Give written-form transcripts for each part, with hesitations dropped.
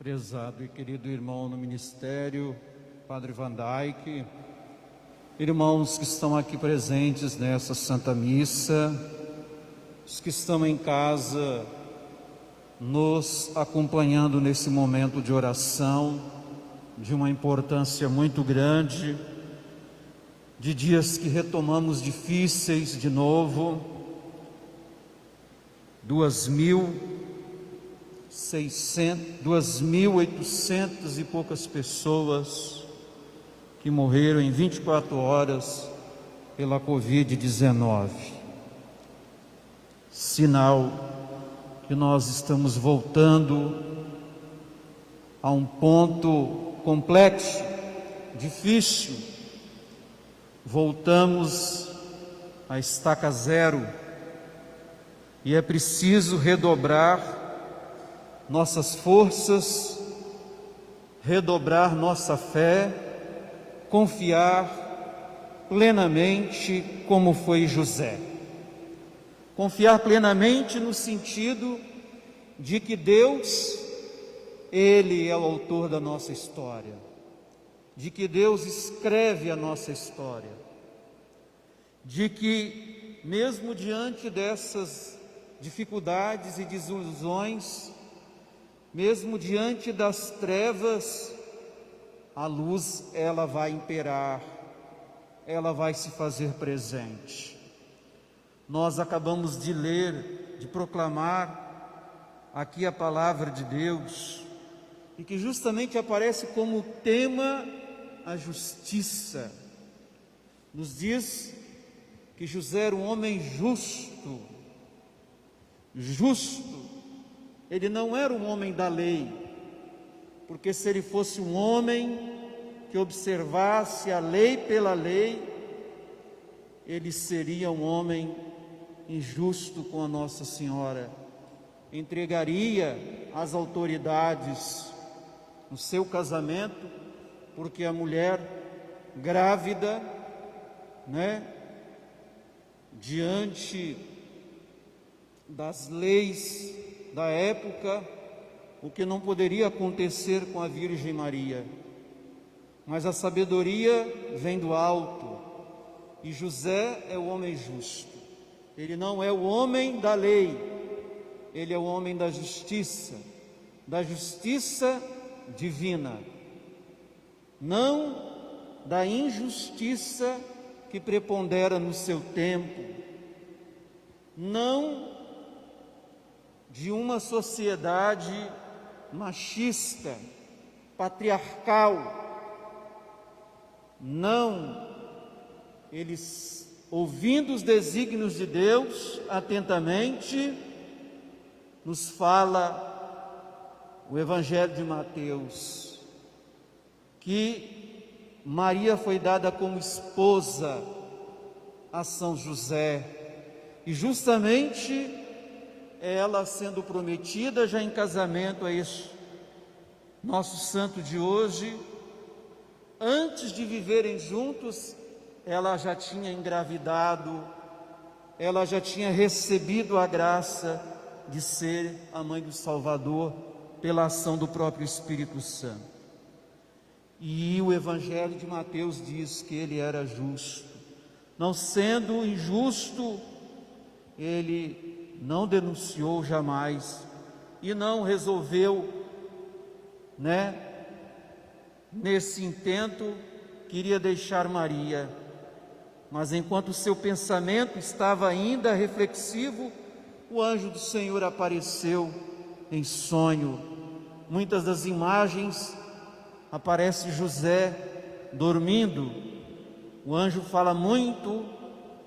Prezado e querido irmão no ministério, Padre Van Dyck, irmãos que estão aqui presentes nessa Santa Missa, os que estão em casa nos acompanhando nesse momento de oração, de uma importância muito grande, de dias que retomamos difíceis de novo, 2.800 e poucas pessoas que morreram em 24 horas pela Covid-19. Sinal que nós estamos voltando a um ponto complexo, difícil. Voltamos à estaca zero e é preciso redobrar nossas forças, redobrar nossa fé, confiar plenamente como foi José. Confiar plenamente no sentido de que Deus, Ele é o autor da nossa história, de que Deus escreve a nossa história, de que mesmo diante dessas dificuldades e desilusões, mesmo diante das trevas, a luz ela vai imperar, ela vai se fazer presente. Nós acabamos de ler, de proclamar aqui a palavra de Deus, e que justamente aparece como tema a justiça. Nos diz que José era um homem justo. Ele não era um homem da lei, porque se ele fosse um homem que observasse a lei pela lei, ele seria um homem injusto com a Nossa Senhora. Entregaria às autoridades o seu casamento, porque a mulher grávida, diante das leis da época, o que não poderia acontecer com a Virgem Maria. Mas a sabedoria vem do alto, e José é o homem justo. Ele não é o homem da lei, ele é o homem da justiça divina, não da injustiça que prepondera no seu tempo, não de uma sociedade machista, patriarcal. Não, eles, ouvindo os desígnios de Deus atentamente, nos fala o Evangelho de Mateus, que Maria foi dada como esposa a São José, e justamente ela sendo prometida já em casamento a este nosso santo de hoje, antes de viverem juntos, ela já tinha engravidado, ela já tinha recebido a graça de ser a mãe do Salvador pela ação do próprio Espírito Santo. E o Evangelho de Mateus diz que ele era justo. Não sendo injusto, ele não denunciou jamais e não resolveu, nesse intento, queria deixar Maria. Mas enquanto o seu pensamento estava ainda reflexivo, o anjo do Senhor apareceu em sonho. Muitas das imagens aparece José dormindo. O anjo fala muito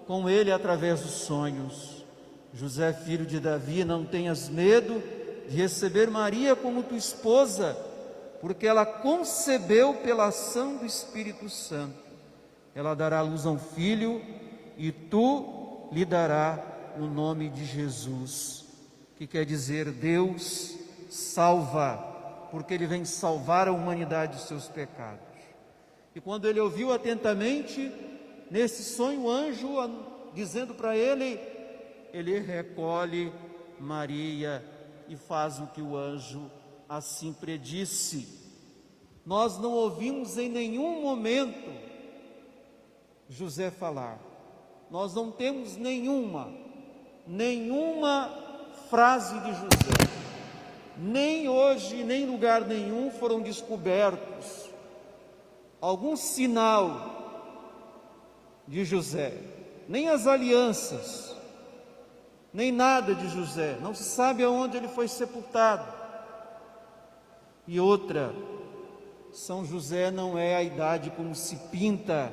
com ele através dos sonhos. José, filho de Davi, não tenhas medo de receber Maria como tua esposa, porque ela concebeu pela ação do Espírito Santo. Ela dará à luz a um filho e tu lhe darás o nome de Jesus, que quer dizer Deus salva, porque ele vem salvar a humanidade dos seus pecados. E quando ele ouviu atentamente, nesse sonho, o anjo dizendo para ele, ele recolhe Maria e faz o que o anjo assim predisse. Nós não ouvimos em nenhum momento José falar. Nós não temos nenhuma frase de José. Nem hoje, nem em lugar nenhum foram descobertos algum sinal de José, nem as alianças, nem nada de José. Não se sabe aonde ele foi sepultado. E outra, São José não é a idade como se pinta.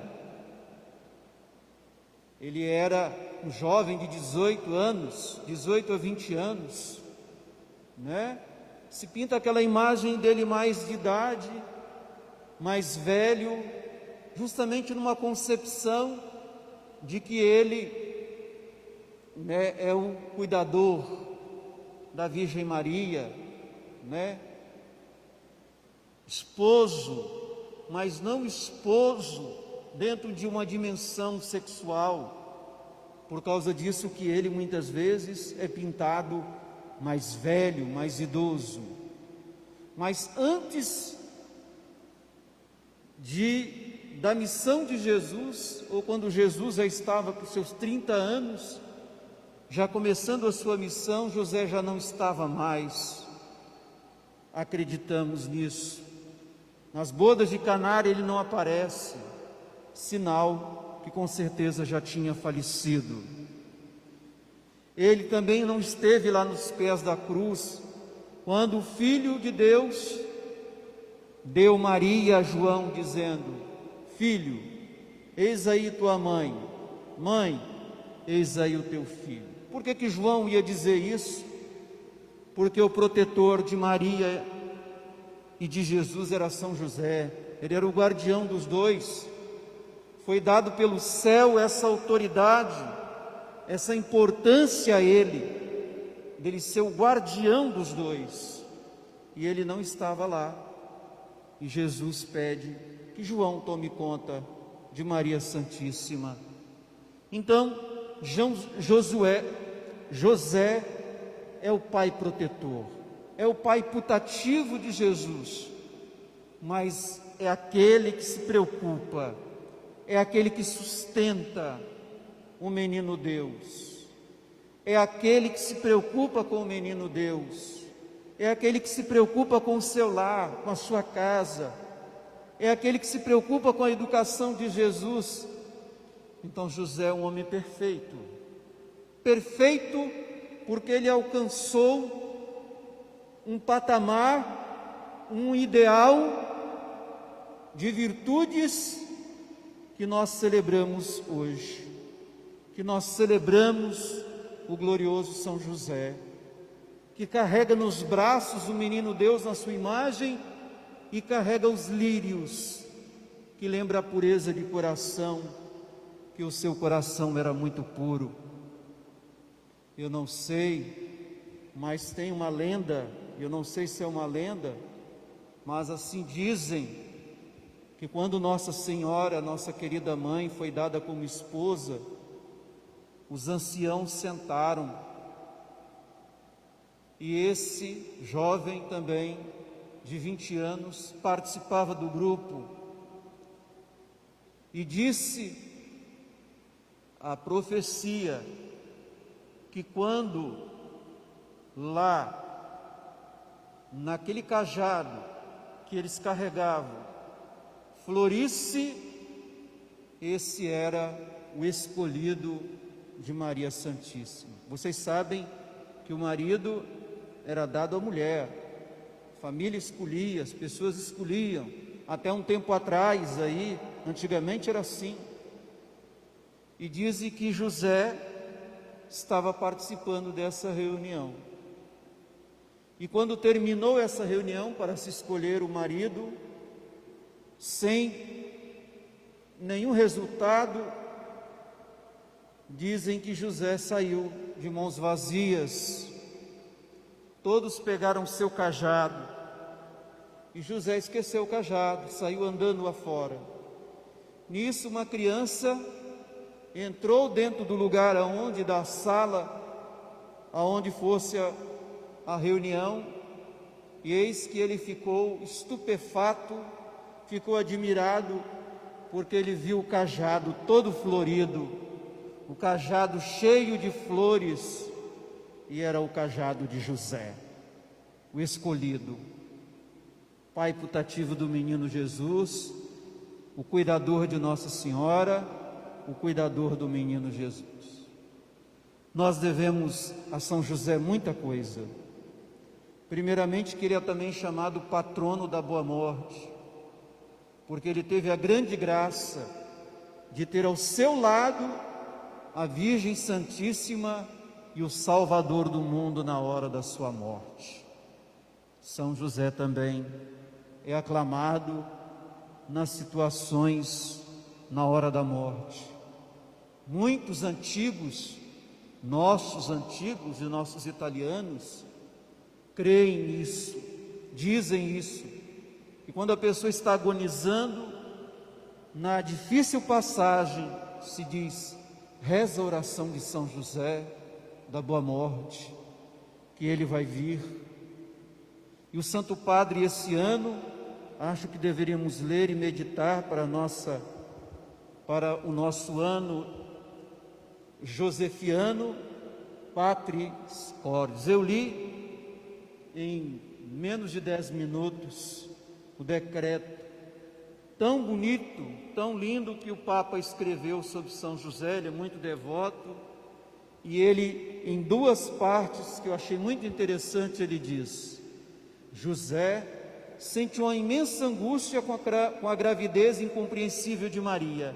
Ele era um jovem de 18 anos, 18 a 20 anos, né? Se pinta aquela imagem dele mais de idade, mais velho, justamente numa concepção de que ele, né, é o cuidador da Virgem Maria, né? Esposo, mas não esposo dentro de uma dimensão sexual. Por causa disso que ele muitas vezes é pintado mais velho, mais idoso. Mas antes da missão de Jesus, ou quando Jesus já estava com seus 30 anos, já começando a sua missão, José já não estava mais. Acreditamos nisso. Nas bodas de Caná ele não aparece, sinal que com certeza já tinha falecido. Ele também não esteve lá nos pés da cruz, quando o Filho de Deus deu Maria a João, dizendo: filho, eis aí tua mãe, mãe, eis aí o teu filho. Por que João ia dizer isso? Porque o protetor de Maria e de Jesus era São José, ele era o guardião dos dois. Foi dado pelo céu essa autoridade, essa importância a ele, dele ser o guardião dos dois, e ele não estava lá. E Jesus pede que João tome conta de Maria Santíssima. Então, José é o pai protetor, é o pai putativo de Jesus, mas é aquele que se preocupa, é aquele que sustenta o menino Deus, é aquele que se preocupa com o menino Deus, é aquele que se preocupa com o seu lar, com a sua casa, é aquele que se preocupa com a educação de Jesus. Então José é um homem perfeito, perfeito porque ele alcançou um patamar, um ideal de virtudes que nós celebramos hoje, que nós celebramos o glorioso São José, que carrega nos braços o menino Deus na sua imagem e carrega os lírios, que lembra a pureza de coração, que o seu coração era muito puro. Eu não sei, mas tem uma lenda, eu não sei se é uma lenda, mas assim dizem, que quando Nossa Senhora, nossa querida mãe, foi dada como esposa, os anciãos sentaram, e esse jovem também, de 20 anos, participava do grupo, e disse a profecia, que quando lá, naquele cajado que eles carregavam, florisse, esse era o escolhido de Maria Santíssima. Vocês sabem que o marido era dado à mulher, a família escolhia, as pessoas escolhiam, até um tempo atrás aí, antigamente era assim. E dizem que José estava participando dessa reunião. E quando terminou essa reunião para se escolher o marido, sem nenhum resultado, dizem que José saiu de mãos vazias. Todos pegaram seu cajado, e José esqueceu o cajado, saiu andando afora. Nisso uma criança entrou dentro do lugar da sala, aonde fosse a reunião, E eis que ele ficou estupefato, ficou admirado, porque ele viu o cajado todo florido, o cajado cheio de flores, e era o cajado de José, o escolhido, pai putativo do menino Jesus, o cuidador de Nossa Senhora, o cuidador do menino Jesus. Nós devemos a São José muita coisa. Primeiramente, que ele é também chamado patrono da boa morte, porque ele teve a grande graça de ter ao seu lado a Virgem Santíssima e o Salvador do mundo na hora da sua morte. São José também é aclamado nas situações na hora da morte. Muitos antigos, nossos antigos e nossos italianos, creem nisso, dizem isso, e quando a pessoa está agonizando, na difícil passagem se diz: reza a oração de São José da boa morte, que ele vai vir. E o Santo Padre, esse ano, acho que deveríamos ler e meditar para o nosso ano josefiano, Patris Cordis. Eu li em menos de 10 minutos o decreto tão bonito, tão lindo que o Papa escreveu sobre São José. Ele é muito devoto, e ele, em 2 partes que eu achei muito interessante, ele diz: José sente uma imensa angústia com a gravidez incompreensível de Maria,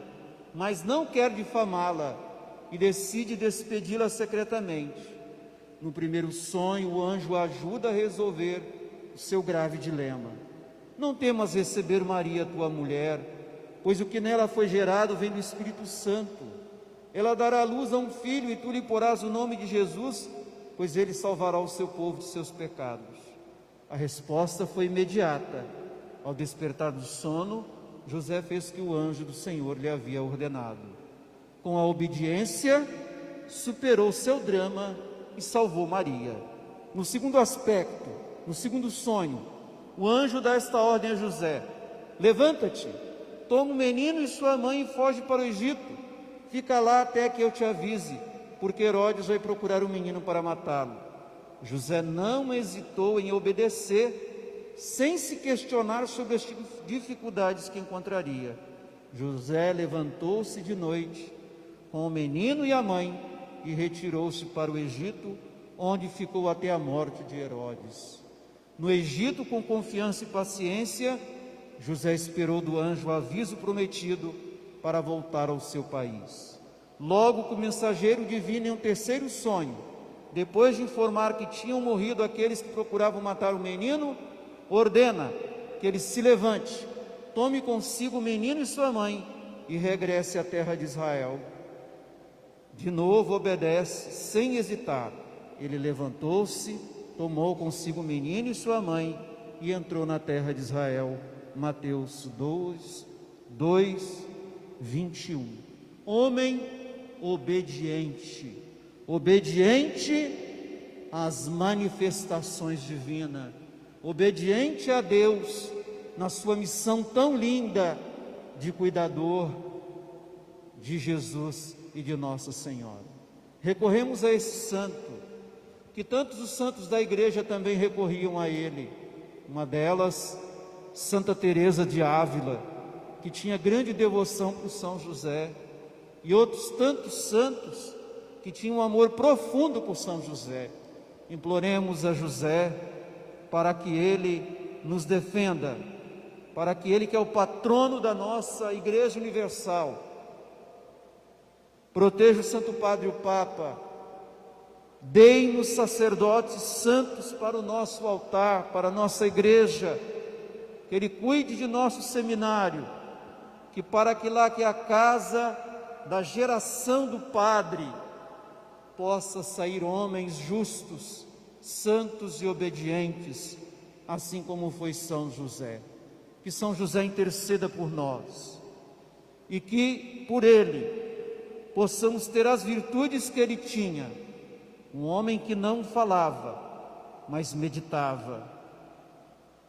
mas não quer difamá-la e decide despedi-la secretamente. No primeiro sonho, o anjo a ajuda a resolver o seu grave dilema. Não temas receber Maria, tua mulher, pois o que nela foi gerado vem do Espírito Santo. Ela dará à luz a um filho, e tu lhe porás o nome de Jesus, pois ele salvará o seu povo de seus pecados. A resposta foi imediata. Ao despertar do sono, José fez o que o anjo do Senhor lhe havia ordenado. Com a obediência, superou seu drama e salvou Maria. No segundo aspecto, no segundo sonho, o anjo dá esta ordem a José: levanta-te, toma o menino e sua mãe e foge para o Egito. Fica lá até que eu te avise, porque Herodes vai procurar o menino para matá-lo. José não hesitou em obedecer, sem se questionar sobre as dificuldades que encontraria. José levantou-se de noite com o menino e a mãe e retirou-se para o Egito, onde ficou até a morte de Herodes. No Egito, com confiança e paciência, José esperou do anjo o aviso prometido para voltar ao seu país. Logo que o mensageiro divino, em um terceiro sonho, depois de informar que tinham morrido aqueles que procuravam matar o menino, ordena que ele se levante, tome consigo o menino e sua mãe e regresse à terra de Israel. De novo obedece, sem hesitar. Ele levantou-se, tomou consigo o menino e sua mãe e entrou na terra de Israel. Mateus 2, 21. Homem obediente, obediente às manifestações divinas, obediente a Deus na sua missão tão linda de cuidador de Jesus e de Nossa Senhora. Recorremos a esse santo, que tantos os santos da igreja também recorriam a ele. Uma delas, Santa Teresa de Ávila, que tinha grande devoção por São José, e outros tantos santos que tinham um amor profundo por São José. Imploremos a José para que ele nos defenda, para que ele, que é o patrono da nossa Igreja Universal, proteja o Santo Padre e o Papa, dê-nos sacerdotes santos para o nosso altar, para a nossa igreja, que ele cuide de nosso seminário, que para que lá que é a casa da geração do Padre, possa sair homens justos, santos e obedientes, assim como foi São José. Que São José interceda por nós, e que por ele possamos ter as virtudes que ele tinha. Um homem que não falava, mas meditava,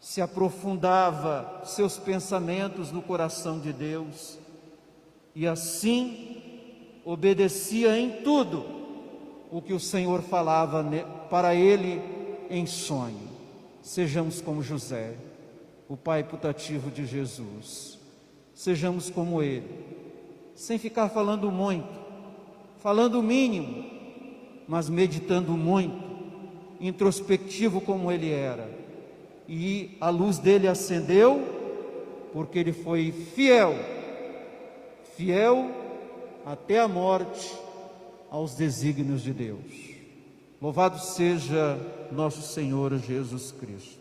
se aprofundava seus pensamentos no coração de Deus e assim obedecia em tudo o que o Senhor falava para ele em sonho. Sejamos como José, o pai putativo de Jesus. Sejamos como ele, sem ficar falando muito, falando o mínimo, mas meditando muito, introspectivo como ele era. E a luz dele acendeu, porque ele foi fiel até a morte aos desígnios de Deus. Louvado seja nosso Senhor Jesus Cristo.